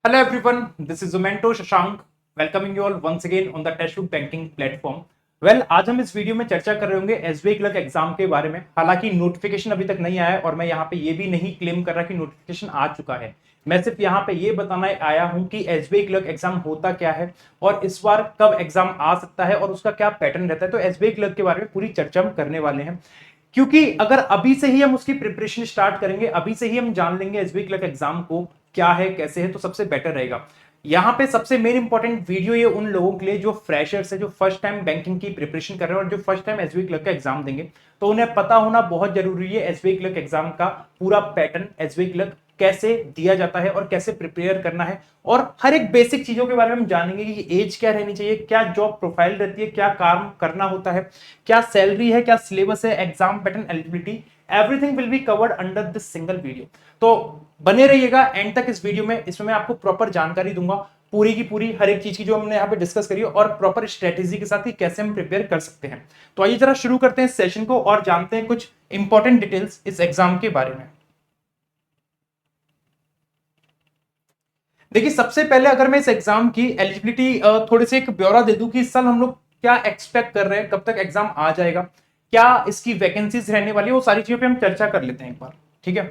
Hello everyone, this is Zomento Shashank, welcoming you all once again on the Textbook Banking platform. आज हम इस video में चर्चा कर रहे होंगे एसबीआई क्लर्क एग्जाम के बारे में। हालांकि नोटिफिकेशन अभी तक नहीं आया है और मैं यहाँ पे ये भी नहीं क्लेम कर रहा कि नोटिफिकेशन आ चुका है। मैं सिर्फ यहाँ पे ये बताना आया हूँ कि एसबीआई क्लर्क एग्जाम होता क्या है और इस बार कब एग्जाम आ सकता है और उसका क्या पैटर्न रहता है। तो एसबीआई क्लर्क के बारे में पूरी चर्चा हम करने वाले हैं, क्योंकि अगर अभी से ही हम उसकी प्रिपरेशन स्टार्ट करेंगे, अभी से ही हम जान लेंगे एसबीआई क्लर्क एग्जाम को क्या है कैसे है, तो सबसे बेटर रहेगा। यहाँ पे सबसे मेन इंपॉर्टेंट वीडियो ये उन लोगों के लिए जो फ्रेशर्स है, जो फर्स्ट टाइम बैंकिंग की प्रिपरेशन कर रहे हैं और जो फर्स्ट टाइम एसबीआई क्लर्क का एग्जाम देंगे, तो उन्हें पता होना बहुत जरूरी है एसबीआई क्लर्क एग्जाम का पूरा पैटर्न, एसबीआई क्लर्क कैसे दिया जाता है और कैसे प्रिपेयर करना है, और हर एक बेसिक चीजों के बारे में हम जानेंगे कि एज क्या रहनी चाहिए, क्या जॉब प्रोफाइल रहती है, क्या काम करना होता है, क्या सैलरी है, क्या सिलेबस है, exam pattern, eligibility, everything will be covered under this single video. तो बने रहिएगा एंड तक इस वीडियो में। इसमें मैं आपको प्रॉपर जानकारी दूंगा पूरी की पूरी, हर एक चीज की जो हमने यहाँ पे डिस्कस करी है, और प्रॉपर स्ट्रेटेजी के साथ ही कैसे हम प्रिपेयर कर सकते हैं। तो आइए जरा शुरू करते हैं इस सेशन को और जानते हैं कुछ इंपॉर्टेंट डिटेल्स इस एग्जाम के बारे में। देखिए, सबसे पहले अगर मैं इस एग्जाम की एलिजिबिलिटी थोड़े से एक ब्यौरा दे दूं कि इस साल हम लोग क्या एक्सपेक्ट कर रहे हैं, कब तक एग्जाम आ जाएगा, क्या इसकी वैकेंसीज रहने वाली है, वो सारी चीजों पे हम चर्चा कर लेते हैं एक बार। ठीक है,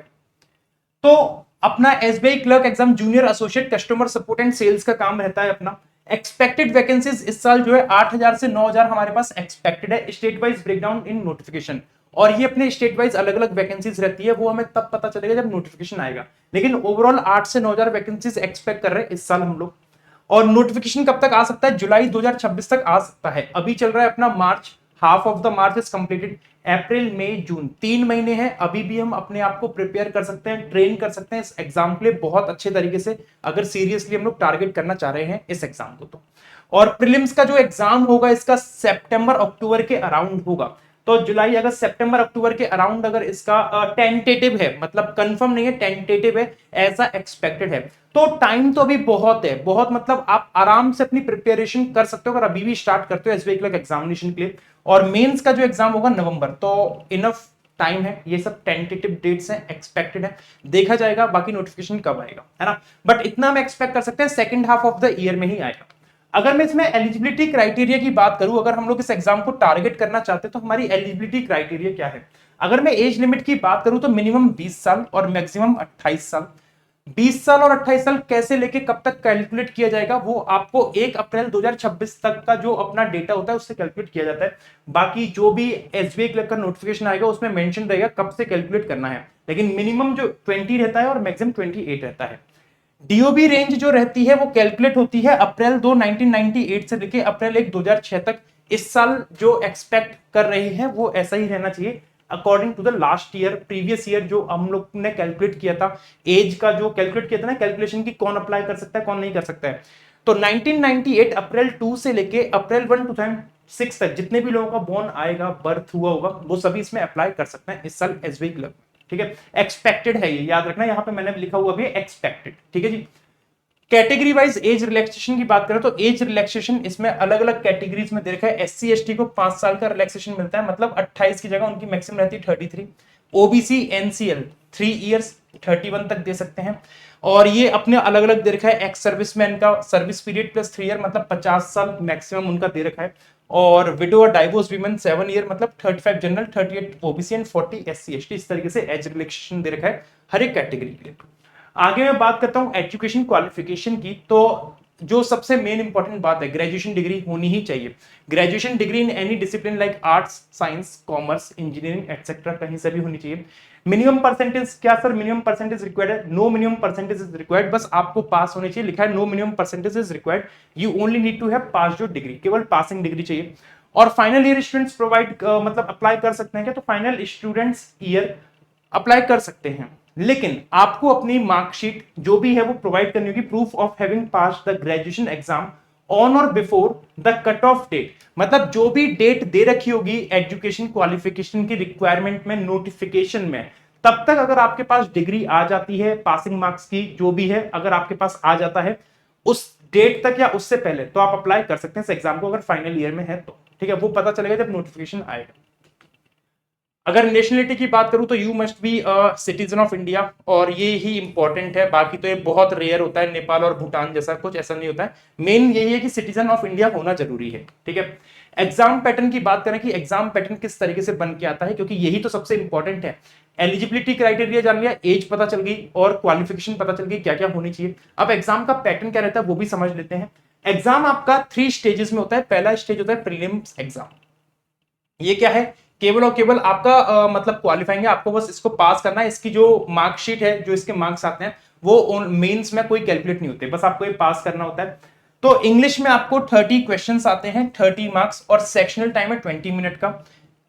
तो अपना SBI clerk exam junior associate customer support and sales का काम रहता है अपना। एक्सपेक्टेड वैकेंसीज इस साल जो है 8,000 से 9,000 हमारे पास एक्सपेक्टेड है, स्टेट वाइज ब्रेकडाउन इन नोटिफिकेशन। और ये अपने स्टेट वाइज अलग अलग वैकेंसीज रहती है, वो हमें तब पता चलेगा जब नोटिफिकेशन आएगा। लेकिन ओवरऑल 8 से 9,000 वैकेंसीज एक्सपेक्ट कर रहे हैं इस साल हम लोग। और नोटिफिकेशन कब तक आ सकता है? जुलाई 2026 तक आ सकता है। अभी चल रहा है अपना March, half of the March is completed. अप्रैल मई जून 3 महीने हैं, अभी भी हम अपने आप को प्रिपेयर कर सकते हैं, ट्रेन कर सकते हैं इस एग्जाम के लिए बहुत अच्छे तरीके से, अगर सीरियसली हम लोग टारगेट करना चाह रहे हैं इस एग्जाम को तो। और प्रीलिम्स का जो एग्जाम होगा इसका सितंबर अक्टूबर के अराउंड होगा। तो जुलाई अगस्त सितंबर अक्टूबर के अराउंड अगर इसका टेंटेटिव है, मतलब कंफर्म नहीं है, टेंटेटिव है, ऐसा एक्सपेक्टेड है। तो टाइम तो अभी बहुत है, बहुत मतलब आप आराम से अपनी प्रिपरेशन कर सकते हो अगर अभी भी स्टार्ट करते हो एसबीआई क्लर्क एग्जामिनेशन के लिए। और मेंस का जो एग्जाम होगा नवंबर, तो इनफ टाइम है। ये सब टेंटेटिव डेट्स हैं, एक्सपेक्टेड है, देखा जाएगा बाकी नोटिफिकेशन कब आएगा, है ना। बट इतना हम एक्सपेक्ट कर सकते हैं second half of the year में ही आएगा। अगर मैं इसमें एलिजिबिलिटी क्राइटेरिया की बात करूं, अगर हम लोग इस एग्जाम को टारगेट करना चाहते हैं तो हमारी एलिजिबिलिटी क्राइटेरिया क्या है? अगर मैं एज लिमिट की बात करूं तो मिनिमम 20 साल और मैक्सिमम 28 साल। 20 साल और 28 साल कैसे लेके कब तक कैलकुलेट किया जाएगा, वो आपको 1 अप्रैल 2026 तक का जो अपना डेटा होता है उससे कैलकुलेट किया जाता है। बाकी जो भी एसबीआई क्लर्क का नोटिफिकेशन आएगा उसमें मेंशन रहेगा कब से कैलकुलेट करना है, लेकिन मिनिमम जो 20 रहता है और मैक्सिमम 28 रहता है। डीओबी रेंज जो रहती है वो कैलकुलेट होती है अप्रैल 2 1998 से लेके अप्रैल 1 2006 तक। इस साल जो एक्सपेक्ट कर रहे हैं वो ऐसा ही रहना चाहिए according to the last year, previous year जो हम लोग ने कैलकुलेट किया था। एज का जो कैलकुलेट किया था ना, कैलकुलेशन की कौन अप्लाई कर सकता है कौन नहीं कर सकता है। तो 1998 अप्रैल 2 से लेके अप्रैल 1 2006 तक जितने भी लोगों का बोर्न आएगा, बर्थ हुआ होगा, वो सभी इसमें अप्लाई कर सकते हैं इस साल एसबीआई क्लर्क। ठीक है, एक्सपेक्टेड है, ये याद रखना, यहां पे मैंने लिखा हुआ भी एक्सपेक्टेड। ठीक है जी। कैटेगरी वाइज एज रिलैक्सेशन की बात करें तो एज रिलैक्सेशन इसमें अलग अलग कैटेगरीज में दे रखा है। एससी एसटी को 5 साल का रिलैक्सेशन मिलता है, मतलब 28 की जगह उनकी मैक्सिमम रहती है 33। ओबीसी एनसीएल 3 इयर्स 31 तक दे सकते हैं। और ये अपने अलग अलग दे रखा है, एक्स सर्विसमैन का सर्विस पीरियड प्लस 3 ईयर मतलब 50 साल मैक्सिमम उनका दे रखा है। और विडो और डाइवोर्स वीमेन 7 ईयर मतलब 35 general, 38 OBC and 40 SC ST. इस तरीके से एज रिलैक्सेशन दे रखा है हर एक कैटेगरी के लिए। आगे मैं बात करता हूं एजुकेशन क्वालिफिकेशन की, तो जो सबसे मेन इंपॉर्टेंट बात है, ग्रेजुएशन डिग्री होनी ही चाहिए। Graduation degree in any discipline like arts, science, commerce, engineering etcetera कहीं से भी होनी चाहिए। मिनिमम परसेंटेज क्या सर, मिनिमम परसेंटेज रिक्वायर्ड है? No minimum percentage is required, बस आपको पास होने चाहिए, लिखा है no minimum percentage is required, you only need to have pass जो डिग्री, केवल पासिंग डिग्री चाहिए। और फाइनल ईयर स्टूडेंट्स प्रोवाइड मतलब अप्लाई कर सकते हैं क्या? तो फाइनल स्टूडेंट्स ईयर अप्लाई कर सकते हैं, लेकिन आपको अपनी मार्कशीट जो भी है वो प्रोवाइड करनी होगी, proof of having pass the graduation exam on or before the cut off date. मतलब जो भी डेट दे रखी होगी एजुकेशन क्वालिफिकेशन की रिक्वायरमेंट में, नोटिफिकेशन में, तब तक अगर आपके पास डिग्री आ जाती है, पासिंग मार्क्स की जो भी है अगर आपके पास आ जाता है उस डेट तक या उससे पहले, तो आप अप्लाई कर सकते हैं इस एग्जाम को अगर फाइनल ईयर में है तो। ठीक है, वो पता चलेगा जब नोटिफिकेशन आएगा। अगर नेशनलिटी की बात करूं तो you must be citizen of India, और ये ही इंपॉर्टेंट है। बाकी तो ये बहुत रेयर होता है, नेपाल और भूटान जैसा कुछ ऐसा नहीं होता है। मेन यही है कि सिटीजन ऑफ इंडिया होना जरूरी है, ठीक है। एग्जाम पैटर्न की बात करें कि एग्जाम पैटर्न किस तरीके से बन के आता है, क्योंकि यही तो सबसे इंपॉर्टेंट है। एलिजिबिलिटी क्राइटेरिया जान लिया, एज पता चल गई, और क्वालिफिकेशन पता चल गई क्या क्या होनी चाहिए। अब एग्जाम का पैटर्न क्या रहता है वो भी समझ लेते हैं। एग्जाम आपका 3 स्टेजेस में होता है। पहला स्टेज होता है प्रीलिम्स एग्जाम। ये क्या है, केवल और केवल आपका मतलब क्वालिफाइंग है, आपको बस इसको पास करना है। इसकी जो मार्कशीट है, जो इसके मार्क्स आते हैं, वो मेंस में कोई कैलकुलेट नहीं होते, बस आपको ये पास करना होता है। तो इंग्लिश में आपको 30 क्वेश्चंस आते हैं, 30 मार्क्स, और सेक्शनल टाइम है 20 मिनट का।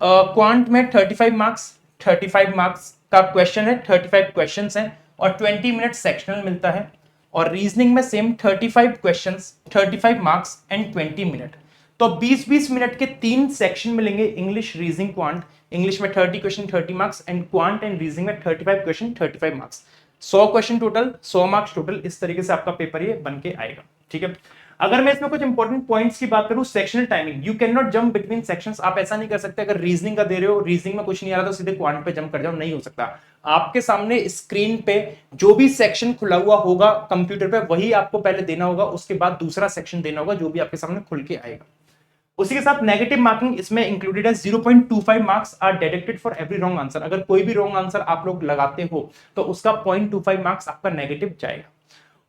क्वांट में 35 मार्क्स, 35 मार्क्स का क्वेश्चन है, 35 क्वेश्चंस हैं, और 20 मिनट सेक्शनल मिलता है। और रीजनिंग में same 35 questions, 35 marks and 20 minute. तो 20-20 मिनट के 3 सेक्शन मिलेंगे, इंग्लिश, रीजनिंग, क्वांट। इंग्लिश में 30 question 30 marks, and quant and reasoning में 35 question 35 marks. 100 question total, 100 marks total. इस तरीके से आपका पेपर ये बन के आएगा, ठीक है। अगर मैं इसमें कुछ इंपॉर्टेंट पॉइंट्स की बात करूं, sectional timing, you can not jump between sections. आप ऐसा नहीं कर सकते, अगर रीजनिंग का दे रहे हो, रीजनिंग में कुछ नहीं आ रहा तो सीधे क्वांट पे जंप कर जाओ, नहीं हो सकता। आपके सामने स्क्रीन पे जो भी सेक्शन खुला हुआ होगा कंप्यूटर पे, वही आपको पहले देना होगा, उसके बाद दूसरा सेक्शन देना होगा जो भी आपके सामने खुल के आएगा। उसी के साथ नेगेटिव मार्किंग इसमें इंक्लूडेड है। 0.25 marks are deducted for every wrong answer. अगर कोई भी रॉन्ग आंसर आप लोग लगाते हो तो उसका 0.25 मार्क्स आपका नेगेटिव जाएगा।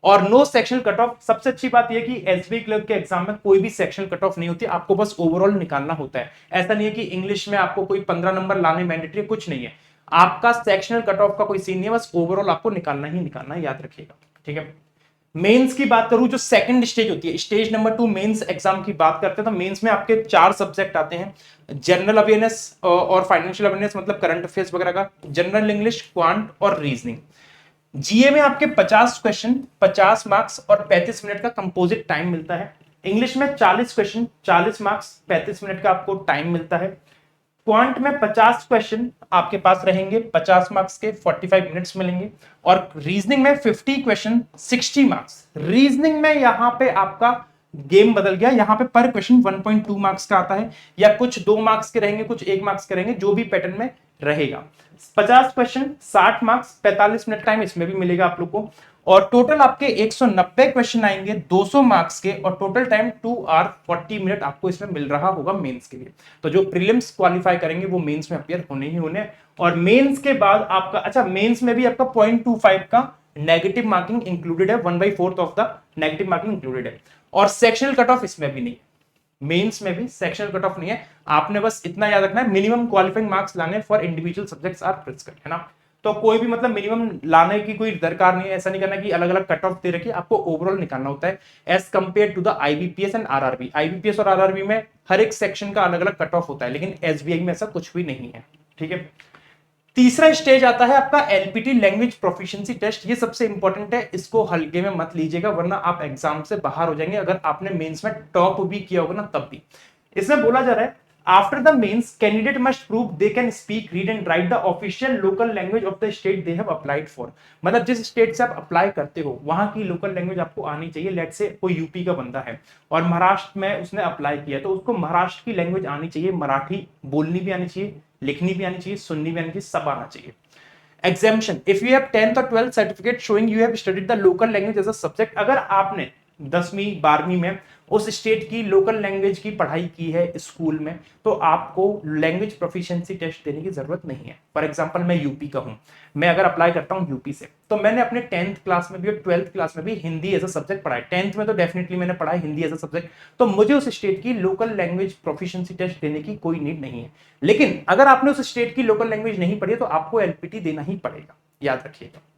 और नो सेक्शनल कट ऑफ। सबसे अच्छी बात यह कि एसबीआई क्लर्क के एग्जाम में कोई भी सेक्शनल कट ऑफ नहीं होती, आपको बस ओवरऑल निकालना होता है। ऐसा नहीं है कि इंग्लिश में आपको कोई 15 नंबर लाने मैंडेटरी, कुछ नहीं है। आपका सेक्शनल कट ऑफ का कोई सीन नहीं है, बस ओवरऑल आपको निकालना ही निकालना है, याद रखिएगा, ठीक है। मेंस की बात करूं, जो सेकंड स्टेज होती है, स्टेज नंबर 2 मेंस एग्जाम की बात करते हैं, तो मेंस में आपके 4 सब्जेक्ट आते हैं। जनरल अवेयरनेस और फाइनेंशियल अवेयरनेस, मतलब करंट अफेयर्स वगैरह का, जनरल इंग्लिश, क्वांट और रीजनिंग। जीए में आपके 50 क्वेश्चन, 50 मार्क्स और 35 मिनट का कंपोजिट टाइम मिलता है। इंग्लिश में 40 क्वेश्चन, 40 मार्क्स, 35 मिनट का आपको टाइम मिलता है। क्वांट में 50 क्वेश्चन आपके पास रहेंगे, 50 मार्क्स के, 45 मिनट्स मिलेंगे। और रीजनिंग में 50 क्वेश्चन, 60 मार्क्स। रीजनिंग में यहां पे आपका गेम बदल गया, यहां पे पर क्वेश्चन 1.2 मार्क्स का आता है, या कुछ 2 मार्क्स के रहेंगे, कुछ 1 मार्क्स के रहेंगे, जो भी पैटर्न में रहेगा। 50 क्वेश्चन, 60 मार्क्स, 45 मिनट टाइम इसमें भी मिलेगा आप लोग को। और टोटल आपके 190 क्वेश्चन आएंगे 200 मार्क्स के, और टोटल टाइम 2 आवर 40 मिनट आपको इसमें मिल रहा होगा मेंस के लिए। तो जो प्रीलिम्स क्वालिफाई करेंगे वो मेंस में अपियर होने ही होने। और मेंस के बाद आपका, अच्छा, मेंस में भी आपका 0.25 का नेगेटिव मार्किंग इंक्लूडेड है, 1/4 of the negative marking included है। और सेक्शनल कट ऑफ इसमें भी नहीं है, मेंस में भी सेक्शनल कट ऑफ नहीं है। आपने बस इतना याद रखना है, मिनिमम क्वालिफाइंग मार्क्स लाने for individual subjects are prescribed, है ना। तो कोई भी मतलब मिनिमम लाने की कोई दरकार नहीं है, ऐसा नहीं करना कि अलग अलग कट ऑफ दे रखी, आपको ओवरऑल निकालना होता है as compare to the IBPS and RRB. IBPS और आरआरबी में हर एक सेक्शन का अलग अलग कट ऑफ होता है, लेकिन एसबीआई में ऐसा कुछ भी नहीं है, ठीक है। तीसरा स्टेज आता है आपका एलपीटी, लैंग्वेज प्रोफिशिएंसी टेस्ट। ये सबसे इंपॉर्टेंट है, इसको हल्के में मत लीजिएगा, वरना आप एग्जाम से बाहर हो जाएंगे। अगर आपने मेंस में टॉप भी किया होगा ना तब भी। इसमें बोला जा रहा है, after the mains candidate must prove they can speak, read and write the official local language of the state they have applied for. मतलब जिस स्टेट से आप अप्लाई करते हो वहां की लोकल लैंग्वेज आपको आनी चाहिए। लेट्स से कोई यूपी का बंदा है और महाराष्ट्र में उसने अप्लाई किया, तो उसको महाराष्ट्र की लैंग्वेज आनी चाहिए, मराठी बोलनी भी आनी चाहिए, लिखनी भी आनी चाहिए, सुननी भी आनी चाहिए, सब आना चाहिए। Exemption, if you have 10th or 12th certificate showing you have studied the local language as a subject, अगर आपने 10वीं 12वीं में उस स्टेट की लोकल लैंग्वेज की पढ़ाई की है स्कूल में, तो आपको लैंग्वेज प्रोफिशिएंसी टेस्ट देने की जरूरत नहीं है। फॉर एग्जांपल मैं यूपी का हूं, मैं अगर अप्लाई करता हूं यूपी से, तो मैंने अपने 10th क्लास में भी और 12th क्लास में भी हिंदी एज अ सब्जेक्ट पढ़ा है। 10th में तो डेफिनेटली मैंने पढ़ा है हिंदी एज अ सब्जेक्ट, तो मुझे उस स्टेट की लोकल लैंग्वेज प्रोफिशिएंसी टेस्ट देने की कोई नीड नहीं है। लेकिन अगर आपने उस स्टेट की लोकल लैंग्वेज नहीं पढ़ी तो आपको एलपीटी देना ही पड़ेगा, याद रखिएगा।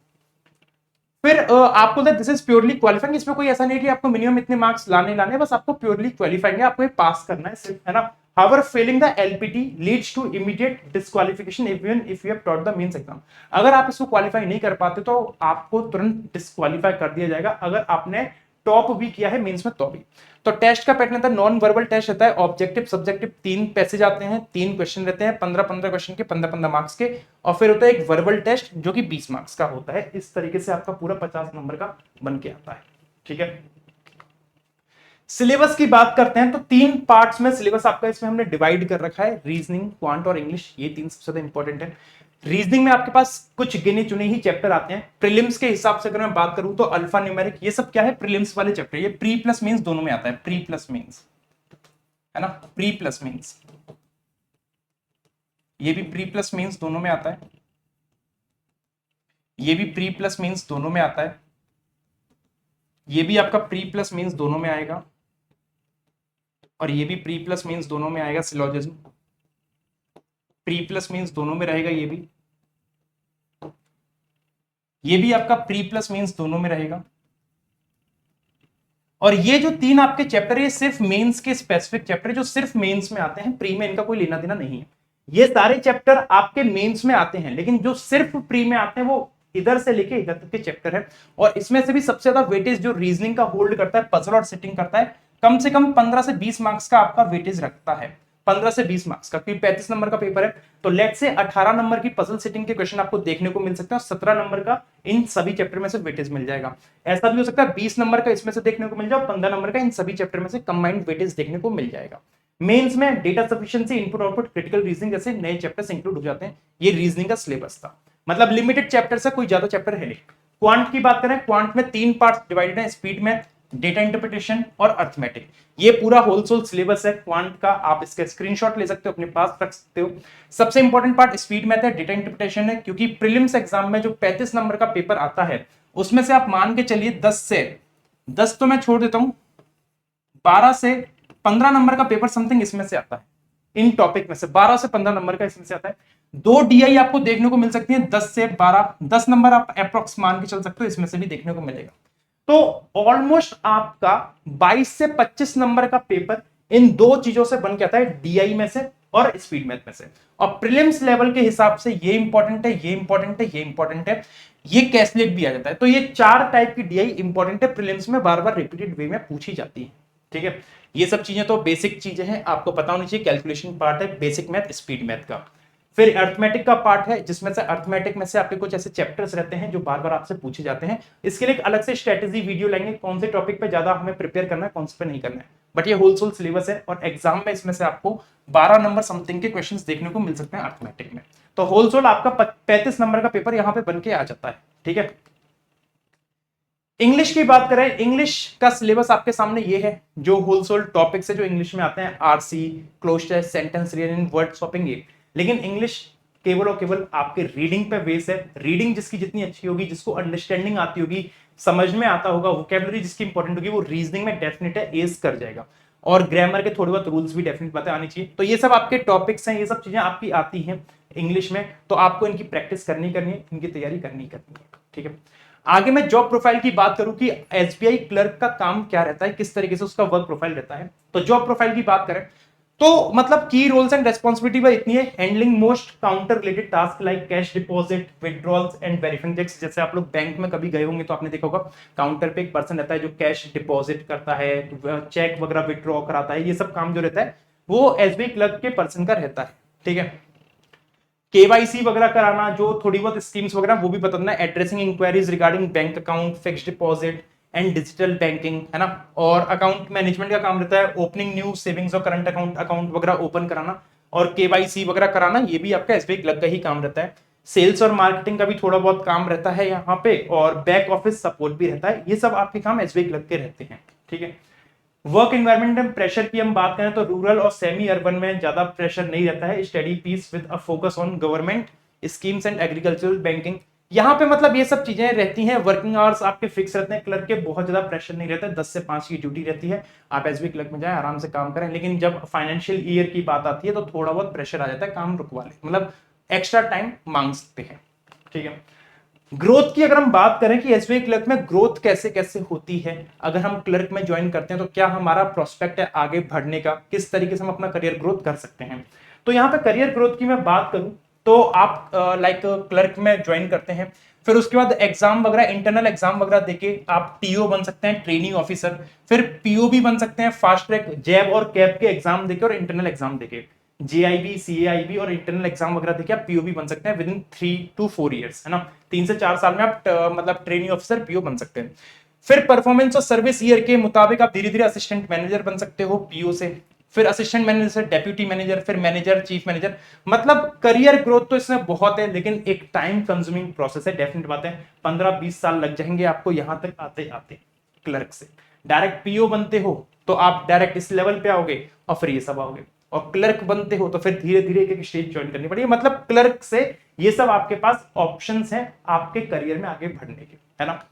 फिर आपको दिस इज प्योरली क्वालिफाइंग। इसमें कोई ऐसा नहीं है कि आपको मिनिमम इतने मार्क्स लाने, बस आपको प्योरली क्वालिफाइंग है, आपको ये पास करना है सिर्फ, है ना। However, failing the LPT leads to immediate disqualification even if you have taught the means exam। अगर आप इसको क्वालिफाई नहीं कर पाते तो आपको तुरंत डिस्क्वालीफाई कर दिया जाएगा, अगर आपने टॉप भी किया है मेंस में तो भी। तो टेस्ट का पैटर्न रहता है, नॉन वर्बल टेस्ट रहता है, ऑब्जेक्टिव सब्जेक्टिव 3 पैसेज आते हैं, 3 क्वेश्चन रहते हैं, 15-15 क्वेश्चन के, 15-15 मार्क्स के। और फिर होता है एक वर्बल टेस्ट जो कि 20 मार्क्स का होता है। इस तरीके से आपका पूरा 50 नंबर का बन के आता है, ठीक है। सिलेबस की बात करते हैं तो 3 पार्ट्स में सिलेबस आपका इसमें हमने डिवाइड कर रखा है, रीजनिंग, क्वांट और इंग्लिश। ये 3 सबसे ज्यादा इंपॉर्टेंट है। रीजनिंग में आपके पास कुछ गिने चुने ही चैप्टर आते हैं। प्रीलिम्स के हिसाब से अगर मैं बात करूं तो अल्फा न्यूमेरिक, ये सब क्या है, प्रीलिम्स वाले चैप्टर। ये प्री प्लस मेंस दोनों में आता है, प्री प्लस मेंस, है ना, प्री प्लस मेंस। ये भी प्री प्लस मेंस दोनों में आता है, ये भी प्री प्लस मेंस दोनों में आता है, ये भी आपका प्री प्लस मेंस दोनों में आएगा, और ये भी प्री प्लस मेंस दोनों में आएगा। सिलोजिज्म प्री प्लस मेंस दोनों में रहेगा, ये भी आपका प्री प्लस मेंस दोनों में रहेगा। और ये जो 3 आपके चैप्टर, ये सिर्फ मेंस के स्पेसिफिक चैप्टर जो सिर्फ मेंस में आते हैं, प्री में इनका कोई लेना देना नहीं है। ये सारे चैप्टर आपके मेंस में आते हैं, लेकिन जो सिर्फ प्री में आते हैं वो इधर से लेके इधर तक के चैप्टर है। और इसमें से भी सबसे ज्यादा वेटेज जो रीजनिंग का होल्ड करता है, पजल और सिटिंग करता है, कम से कम 15 से 20 मार्क्स का आपका वेटेज रखता है। 15 से 20 मार्क्स का, क्योंकि 35 नंबर का पेपर है, तो लेट से 18 नंबर की पजल सिटिंग के क्वेश्चन आपको देखने को मिल सकते हैं, और 17 नंबर का इन सभी चैप्टर में से वेटेज मिल जाएगा। ऐसा भी हो सकता है 20 नंबर का इसमें से देखने को मिल जाए, 15 नंबर का इन सभी चैप्टर में से कंबाइंड वेटेज देखने को मिल जाएगा। मेंस में data sufficiency, input output, critical reasoning जैसे नए चैप्टर्स इंक्लूड हो जाते हैं। ये रीजनिंग का सिलेबस था, मतलब लिमिटेड चैप्टर्स है, कोई ज्यादा चैप्टर है नहीं। क्वांट की बात करें, क्वांट में 3 पार्ट डिवाइडेड है, स्पीड मैथ, डेटा इंटरप्रिटेशन और अर्थमेटिक। ये पूरा होलसोल सिलेबस है क्वांट का, आप इसका स्क्रीनशॉट ले सकते हो, अपने पास रख सकते हो। सबसे इंपॉर्टेंट पार्ट स्पीड मैथ है, डेटा इंटरप्रिटेशन है, क्योंकि प्रीलिम्स एग्जाम में जो 35 नंबर का पेपर आता है उसमें से आप मान के चलिए 10 तो मैं छोड़ देता हूं, 12 से 15 नंबर का पेपर समथिंग इसमें से आता है। इन टॉपिक में से 12 से 15 नंबर का इसमें से आता है। 2 डीआई आपको देखने को मिल सकती है, 10 से 12, 10 नंबर आप अप्रोक्स मान के चल सकते हो, इसमें से भी देखने को मिलेगा। तो ऑलमोस्ट आपका 22 से 25 नंबर का पेपर इन 2 चीजों से बन के आता है, डीआई में से और स्पीड मैथ में से। और प्रीलिम्स लेवल के हिसाब से ये इंपॉर्टेंट है, ये इंपॉर्टेंट है, ये इंपॉर्टेंट है, ये कैसलेट भी आ जाता है। तो ये 4 टाइप की डीआई इंपॉर्टेंट है, प्रीलिम्स में बार बार रिपीटेड वे में पूछी जाती है। ठीक है, ये सब चीजें तो बेसिक चीजें हैं, आपको पता होनी चाहिए। कैलकुलेशन पार्ट है, बेसिक मैथ, स्पीड मैथ का। फिर अर्थमेटिक का पार्ट है, जिसमें से अर्थमेटिक में से आपके कुछ ऐसे चैप्टर्स रहते हैं जो बार बार आपसे पूछे जाते हैं। इसके लिए एक अलग से स्ट्रेटेजी वीडियो लेंगे, कौन से टॉपिक पे ज्यादा हमें प्रिपेयर करना है, कौन से पे नहीं करना है। बट ये होलसोल सिलेबस है, और एग्जाम में इसमें से आपको 12 नंबर समथिंग के क्वेश्चंस देखने को मिल सकते हैं अर्थमेटिक में। तो होलसोल आपका 35 नंबर का पेपर यहां पे बन के आ जाता है। ठीक है, इंग्लिश की बात करें, इंग्लिश का सिलेबस आपके सामने ये है, जो होलसोल टॉपिक्स है जो इंग्लिश में आते हैं, RC, closure, sentence rearrange, word swapping. ये लेकिन इंग्लिश केवल और केवल आपके रीडिंग पे बेस है। रीडिंग जिसकी जितनी अच्छी होगी, जिसको अंडरस्टैंडिंग आती होगी, समझ में आता होगा, वोकैबुलरी जिसकी इंपॉर्टेंट होगी, वो रीजनिंग में डेफिनेट है एज कर जाएगा। और ग्रामर के थोड़े बहुत रूल्स भी डेफिनेट बातें आनी चाहिए। तो ये सब आपके टॉपिक्स हैं, ये सब चीजें आपकी आती हैं इंग्लिश में, तो आपको इनकी प्रैक्टिस करनी है, इनकी तैयारी करनी है। ठीक है, आगे मैं जॉब प्रोफाइल की बात करूं कि एसबीआई क्लर्क का काम क्या रहता है, किस तरीके से उसका वर्क प्रोफाइल रहता है। तो जॉब प्रोफाइल की बात करें तो मतलब की रोल्स एंड रेस्पॉन्सिबिलिटी पर इतनी है, handling most counter related task like cash deposit, withdrawals and verifying cheques. जैसे आप लोग बैंक में कभी गए होंगे तो आपने देखा होगा, काउंटर पे एक पर्सन रहता है जो कैश डिपॉजिट करता है, चेक वगैरह विड्रॉ कराता है, ये सब काम जो रहता है वो एसबीआई क्लर्क के पर्सन का रहता है। ठीक है, केवाईसी वगैरह कराना, जो थोड़ी बहुत स्कीम्स वगैरह वो भी बताना, addressing enquiries regarding bank account, fixed deposit and digital banking, है ना। और अकाउंट मैनेजमेंट का काम रहता है, ओपनिंग न्यू सेविंग्स और करंट अकाउंट वगैरह ओपन कराना, और केवाईसी वगैरह कराना, ये भी आपका एसबीआई क्लर्क का ही काम रहता है। सेल्स और मार्केटिंग का भी थोड़ा बहुत काम रहता है यहाँ पे, और बैक ऑफिस सपोर्ट भी रहता है। ये सब आपके काम एसबीआई क्लर्क के रहते हैं। ठीक है, वर्क एनवायरनमेंट एंड प्रेशर की हम बात करें तो रूरल और सेमी अर्बन में ज्यादा प्रेशर नहीं रहता है। Study peace with a focus on government schemes and agricultural banking, यहाँ पे मतलब ये सब चीजें रहती हैं। वर्किंग आवर्स आपके फिक्स रहते हैं, क्लर्क के बहुत ज्यादा प्रेशर नहीं रहता है, 10 से 5 की ड्यूटी रहती है। आप एसबी क्लर्क में जाए, आराम से काम करें। लेकिन जब फाइनेंशियल ईयर की बात आती है तो थोड़ा बहुत प्रेशर आ जाता है, काम रुकवा ले, मतलब एक्स्ट्रा टाइम मांग सकते हैं। ठीक है, ग्रोथ की अगर हम बात करें कि एसबीआई क्लर्क में ग्रोथ कैसे कैसे होती है, अगर हम क्लर्क में ज्वाइन करते हैं तो क्या हमारा प्रोस्पेक्ट है आगे बढ़ने का, किस तरीके से हम अपना करियर ग्रोथ कर सकते हैं। तो यहाँ पे करियर ग्रोथ की मैं बात करूं तो आप लाइक क्लर्क में ज्वाइन करते हैं, फिर उसके बाद एग्जाम वगैरह, इंटरनल एग्जाम वगैरह देके आप टीओ बन सकते हैं, ट्रेनिंग ऑफिसर, फिर पीओ भी बन सकते हैं, फास्ट ट्रैक, जैब और कैब के एग्जाम देके और इंटरनल एग्जाम देके, जेआईबी, सीएआईबी और इंटरनल एग्जाम वगैरह देके आप पीओ भी बन सकते हैं विद इन 3 to 4 ईयर्स, है ना। 3 से 4 साल में आप मतलब ट्रेनिंग ऑफिसर पीओ बन सकते हैं। फिर परफॉर्मेंस और सर्विस ईयर के मुताबिक आप धीरे धीरे असिस्टेंट मैनेजर बन सकते हो पीओ से, फिर असिस्टेंट मैनेजर से डेप्यूटी मैनेजर, फिर मैनेजर, चीफ मैनेजर। मतलब करियर ग्रोथ तो इसमें बहुत है, लेकिन एक टाइम कंज्यूमिंग प्रोसेस है, डेफिनेट बात है। 15-20 साल लग जाएंगे आपको यहां तक आते आते। क्लर्क से डायरेक्ट पीओ बनते हो तो आप डायरेक्ट इस लेवल पे आओगे और फिर ये सब आओगे, और क्लर्क बनते हो तो फिर धीरे धीरे एक एक स्टेज ज्वाइन करनी पड़ेगी। मतलब क्लर्क से ये सब आपके पास ऑप्शंस हैं आपके करियर में आगे बढ़ने के, है ना।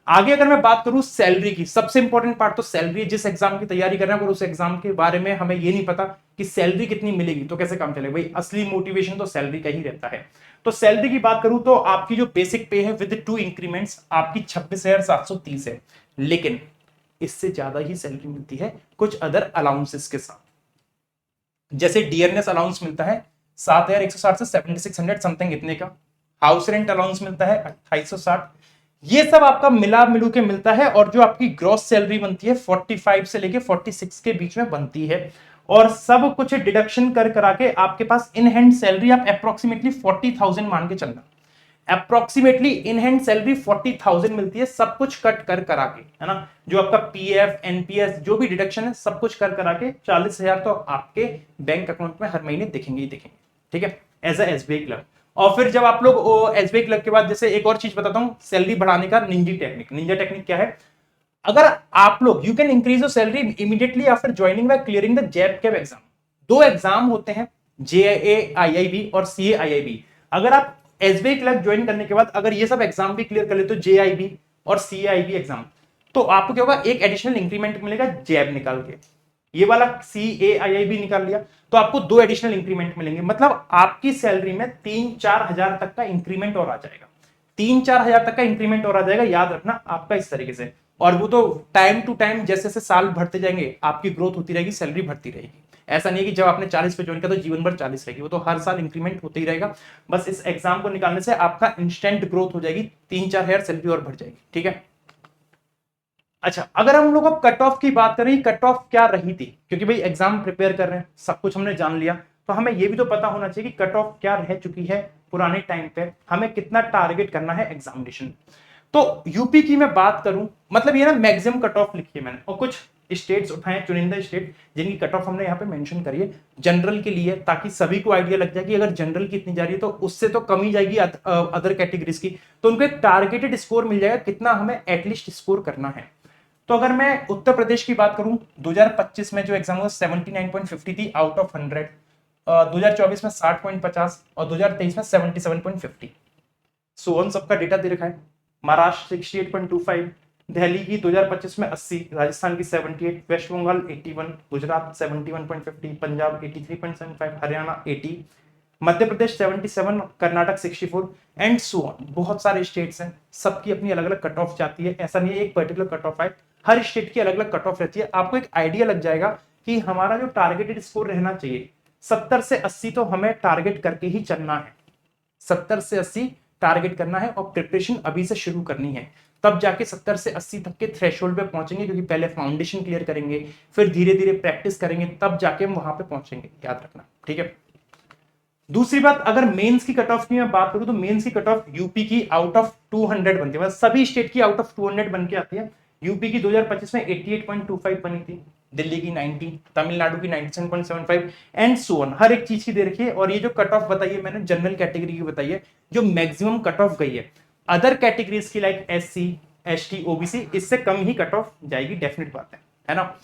आगे अगर मैं बात करूं सैलरी की, सबसे इंपॉर्टेंट पार्ट तो सैलरी है। जिस एग्जाम की तैयारी कर रहे हैं अगर उस एग्जाम के बारे में हमें ये नहीं पता कि सैलरी कितनी मिलेगी तो कैसे काम चलेगा भाई। असली मोटिवेशन तो सैलरी का ही रहता है। तो सैलरी की बात करूं तो आपकी जो बेसिक पे है विद 2 इंक्रीमेंट्स आपकी 26,730 है, लेकिन इससे ज्यादा ही सैलरी मिलती है कुछ अदर अलाउंसेस के साथ। जैसे डियरनेस अलाउंस मिलता है 7,160 से 7,600 समथिंग इतने का, हाउस रेंट अलाउंस मिलता है 2,860, ये सब आपका मिला मिलू के मिलता है। और जो आपकी ग्रॉस सैलरी बनती है 45 से लेके 46 के बीच में बनती है, और सब कुछ डिडक्शन कर करा के आपके पास इन हैंड सैलरी आप अप्रोक्सीमेटली 40,000 मान के चलना। अप्रोक्सीमेटली इन हैंड सैलरी 40,000 मिलती है, सब कुछ कट कर करा के, है ना। जो आपका पीएफ एनपीएस जो भी डिडक्शन है सब कुछ कर करा के 40,000 तो आपके बैंक अकाउंट में हर महीने दिखेंगे ही दिखेंगे, ठीक है, एज ए एसबीआई क्लर्क। और फिर जब आप लोग एसबीआई क्लर्क के बाद, जैसे एक और चीज बताता हूं सैलरी बढ़ाने का, निंजा टेक्निक। निंजा टेक्निक क्या है, अगर आप लोग you can increase your salary immediately after joining by clearing the JAIIB CAIIB exam. 2 exam होते हैं, जेआईआईबी और सीएआईआईबी। अगर आप एसबीआई क्लर्क ज्वाइन करने के बाद अगर ये सब एग्जाम भी क्लियर कर ले तो जेआईबी और सीआईबी एग्जाम, तो आपको क्या होगा, एक एडिशनल इंक्रीमेंट मिलेगा जैब निकाल के। ये वाला सीएआईआईबी निकाल लिया तो आपको 2 एडिशनल इंक्रीमेंट मिलेंगे, मतलब आपकी सैलरी में 3-4 हजार तक का इंक्रीमेंट और आ जाएगा। 3-4 हजार तक का इंक्रीमेंट और आ जाएगा, याद रखना आपका इस तरीके से। और वो तो टाइम टू टाइम जैसे जैसे साल बढ़ते जाएंगे आपकी ग्रोथ होती रहेगी, सैलरी बढ़ती रहेगी। ऐसा नहीं है कि जब आपने 40 पे ज्वाइन किया तो जीवन भर 40 रहेगी, वो तो हर साल इंक्रीमेंट होते ही रहेगा। बस इस एग्जाम को निकालने से आपका इंस्टेंट ग्रोथ हो जाएगी, 3-4 हजार सैलरी और बढ़ जाएगी, ठीक है। अच्छा, अगर हम लोग अब कट ऑफ की बात करें, कट ऑफ क्या रही थी, क्योंकि भाई एग्जाम प्रिपेयर कर रहे हैं, सब कुछ हमने जान लिया, तो हमें ये भी तो पता होना चाहिए कि कट ऑफ क्या रह चुकी है पुराने टाइम पे, हमें कितना टारगेट करना है एग्जामिनेशन। तो यूपी की मैं बात करूं, मतलब ये ना मैक्सिमम कट ऑफ लिखी है मैंने, और कुछ स्टेट्स उठाए, चुनिंदा स्टेट जिनकी कट ऑफ हमने यहाँ पे मेंशन करी है जनरल के लिए, ताकि सभी को आइडिया लग जाए कि अगर जनरल की इतनी जा रही है तो उससे तो कम ही जाएगी अदर कैटेगरीज की, तो उनको एक टारगेटेड स्कोर मिल जाएगा कितना हमें एटलीस्ट स्कोर करना है। तो अगर मैं उत्तर प्रदेश की बात करूं, 2025 में जो एग्जाम हुआ 79.50 थी आउट ऑफ 100, 2024 में 60.50 और 2023 में 77.50। सोहन सबका डेटा दे रखा है। महाराष्ट्र 68.25, दिल्ली की 2025 में 80, राजस्थान की 78, West Bengal 81, Gujarat 71.50, Punjab 83.75, Haryana 80, Madhya Pradesh 77, Karnataka 64 and so on. बहुत सारे स्टेट्स हैं, सबकी अपनी अलग अलग कट ऑफ जाती है, ऐसा नहीं है एक पर्टिकुलर कट ऑफ है, हर स्टेट की अलग अलग कट ऑफ रहती है। आपको एक आइडिया लग जाएगा कि हमारा जो टारगेटेड स्कोर रहना चाहिए 70 से 80 तो हमें टारगेट करके ही चलना है, 70 से 80 टारगेट करना है, और प्रिपरेशन अभी से शुरू करनी है, तब जाके 70 से 80 तक के थ्रेशोल्ड पे पहुंचेंगे, क्योंकि पहले फाउंडेशन क्लियर करेंगे, फिर धीरे धीरे प्रैक्टिस करेंगे, तब जाके हम वहां पे पहुंचेंगे, याद रखना, ठीक है। दूसरी बात, अगर मेंस की कट ऑफ की मैं बात करूं तो मेंस की कट ऑफ यूपी की आउट ऑफ 200 बनती है, मतलब सभी स्टेट की आउट ऑफ 200 बन के आती है। यूपी की 2025 में 88.25 बनी थी, दिल्ली की 90, तमिलनाडु की 97.75 एंड सो ऑन, हर एक चीज की दे रखी है। और ये जो कट ऑफ बताइए मैंने जनरल कैटेगरी की बताई है, जो मैक्सिमम कट ऑफ गई है। अदर कैटेगरीज की लाइक एससी एसटी ओबीसी इससे कम ही कट ऑफ जाएगी, डेफिनेट बात है ना।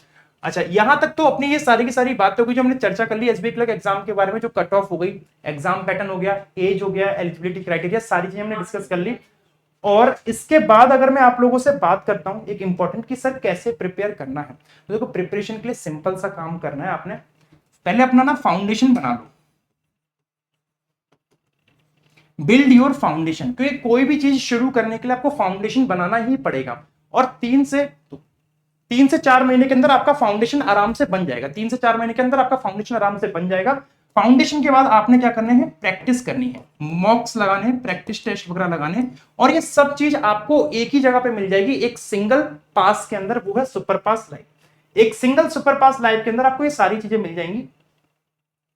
अच्छा, यहां तक तो अपनी ये सारी की सारी बातें हो गई जो हमने चर्चा कर ली एसबीआई क्लर्क एग्जाम के बारे में, जो कट ऑफ हो गई, एग्जाम पैटर्न हो गया, एज हो गया, एलिजिबिलिटी क्राइटेरिया, सारी चीजें हमने डिस्कस कर ली। और इसके बाद अगर मैं आप लोगों से बात करता हूं एक इंपॉर्टेंट कि सर कैसे प्रिपेयर करना है, तो देखो प्रिपरेशन के लिए सिंपल सा काम करना है, आपने पहले अपना ना फाउंडेशन बना लो, बिल्ड योर फाउंडेशन, क्योंकि कोई भी चीज शुरू करने के लिए आपको फाउंडेशन बनाना ही पड़ेगा। और 3 से 4 महीने के अंदर आपका फाउंडेशन आराम से बन जाएगा, 3 से 4 महीने के अंदर आपका फाउंडेशन आराम से बन जाएगा। फाउंडेशन के बाद आपने क्या करना है, प्रैक्टिस करनी है, मॉक्स लगाने हैं, प्रैक्टिस टेस्ट वगैरह लगाने हैं, और ये सब चीज आपको एक ही जगह पे मिल जाएगी, एक सिंगल पास के अंदर, वो है सुपर पास लाइव। एक सिंगल सुपर पास लाइव के अंदर आपको ये सारी चीजें मिल जाएंगी।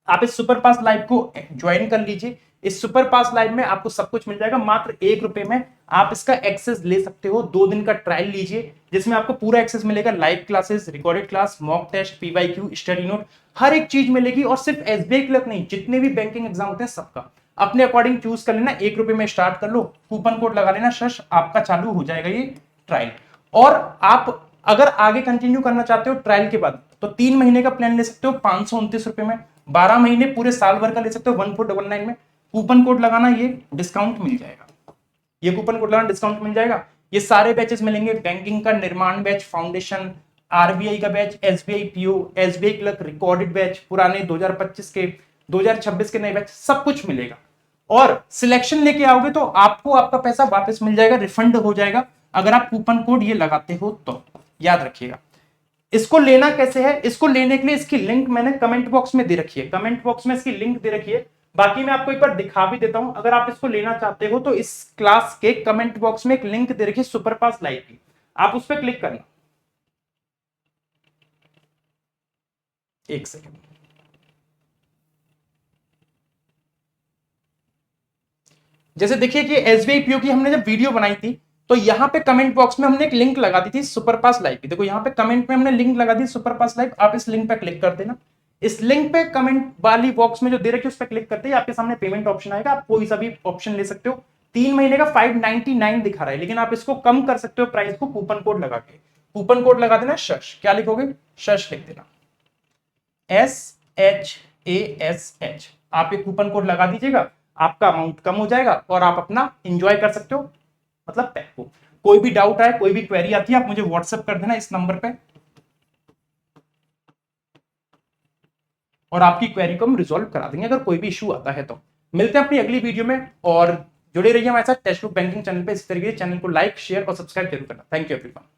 आप इस सुपर पास लाइव को ज्वाइन कर लीजिए, इस सुपर पास लाइव में आपको सब कुछ मिल जाएगा मात्र ₹1 में। आप इसका एक्सेस ले सकते हो, 2 दिन का ट्रायल लीजिए जिसमें आपको पूरा एक्सेस मिलेगा, live classes, recorded class, mock test, PYQ, study note, हर एक चीज मिलेगी। और सिर्फ एसबीआई क्लर्क नहीं, जितने भी बैंकिंग एग्जाम होते हैं सबका अपने अकॉर्डिंग चूज कर लेना। 1 रुपए में स्टार्ट कर लो, कूपन कोड लगा लेना शश, आपका चालू हो जाएगा ये ट्रायल। और आप अगर आगे कंटिन्यू करना चाहते हो ट्रायल के बाद तो 3 महीने का प्लान ले सकते हो 529 रुपए में, 12 महीने पूरे साल भर का ले सकते हो 1499 में। कूपन कोड लगाना, ये डिस्काउंट मिल जाएगा, ये कूपन कोड लगाना डिस्काउंट मिल जाएगा। ये सारे बैचेस मिलेंगे, बैंकिंग का निर्माण बैच, फाउंडेशन, आरबीआई का batch, SBI PO, SBI clerk, recorded batch, पुराने 2025 के, 2026 के नए बैच, सब कुछ मिलेगा। और सिलेक्शन लेके आओगे तो आपको आपका पैसा वापस मिल जाएगा, रिफंड हो जाएगा अगर आप कूपन कोड ये लगाते हो तो, याद रखिएगा। इसको लेना कैसे है, इसको लेने के लिए इसकी लिंक मैंने कमेंट बॉक्स में दे रखी है, कमेंट बॉक्स में इसकी लिंक दे रखी है। बाकी मैं आपको एक बार दिखा भी देता हूं, अगर आप इसको लेना चाहते हो तो इस क्लास के कमेंट बॉक्स में एक लिंक दे रखी है सुपरफास्ट लाइव की, आप उस पर क्लिक करना। एक सेकेंड, जैसे देखिए कि एसबीआई पीओ की हमने जब वीडियो बनाई थी तो यहाँ पे कमेंट बॉक्स में हमने एक लिंक लगा दी थी सुपरफास्ट लाइव की। देखो यहाँ पे कमेंट में हमने लिंक लगा दी सुपरफास्ट लाइव, आप इस लिंक पे क्लिक कर देना। इस लिंक पे कमेंट वाली बॉक्स में जो दे रखी है उस पर क्लिक करते ही आपके सामने पेमेंट ऑप्शन आएगा, आप कोई सा भी ऑप्शन ले सकते हो। 3 महीने का 599 दिखा रहा है, लेकिन आप इसको कम कर सकते हो प्राइस को कूपन कोड लगा के। कूपन कोड लगा देना शश, क्या लिखोगे, शश लिख देना, SHASH। आप ये कूपन कोड लगा दीजिएगा, आपका अमाउंट कम हो जाएगा और आप अपना एंजॉय कर सकते हो, मतलब पैक को। कोई भी डाउट आए, कोई भी क्वेरी आती है, आप मुझे व्हाट्सएप कर देना इस नंबर पे और आपकी क्वेरी को हम रिजॉल्व करा देंगे अगर कोई भी इशू आता है तो। मिलते हैं अपनी अगली वीडियो में और जुड़े रहिए हमारे साथ टेक्स्ट बुक बैंकिंग चैनल पे। इस तरीके से चैनल को लाइक, शेयर और सब्सक्राइब जरूर करना। Thank you everyone.